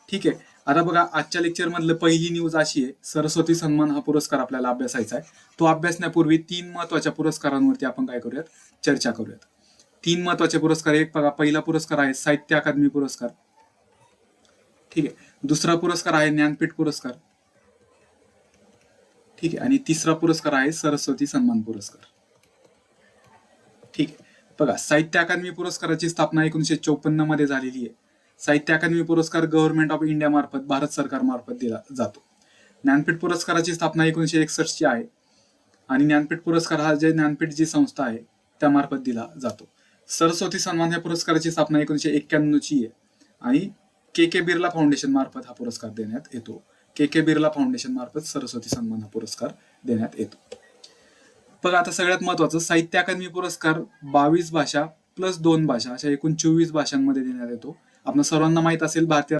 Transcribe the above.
ठीक आहे. आता बघा, आजच्या लेक्चर मधलं पहिली न्यूज अशी आहे, सरस्वती सन्मान हा पुरस्कार आपल्याला अभ्यासायचा आहे. तो अभ्यासण्यापूर्वी 3 महत्वाच्या पुरस्कारांवरती आपण काय करूयात, चर्चा करूयात. 3 महत्वाचे पुरस्कार. एक बघा, पहिला पुरस्कार आहे साहित्य अकादमी पुरस्कार. ठीक आहे. दुसरा पुरस्कार आहे ज्ञानपीठ पुरस्कार. ठीक आहे. आणि तिसरा पुरस्कार आहे सरस्वती सन्मान पुरस्कार. ठीक आहे. बघा, साहित्य अकादमी पुरस्काराची स्थापना 1954 मध्ये झालेली आहे. साहित्य अकादमी पुरस्कार गव्हर्नमेंट ऑफ इंडिया मार्फत, भारत सरकार मार्फत दिला जातो. ज्ञानपीठ पुरस्काराची स्थापना 1961 ची आहे आणि ज्ञानपीठ पुरस्कार हा जे ज्ञानपीठ जी संस्था आहे त्या मार्फत दिला जातो. सरस्वती सन्मान या पुरस्काराची स्थापना 1991 ची आहे आणि के बिर्ला फाउंडेशन मार्फत हा पुरस्कार देण्यात येतो. के बिर्ला फाउंडेशन मार्फत सरस्वती सन्मान हा पुरस्कार देण्यात येतो. बघा, आता सगळ्यात महत्वाचं, साहित्य अकादमी पुरस्कार 22 भाषा प्लस 2 भाषा अशा एकूण 24 भाषांमध्ये देण्यात येतो. आपण सर्वांना माहित असेल, भारतीय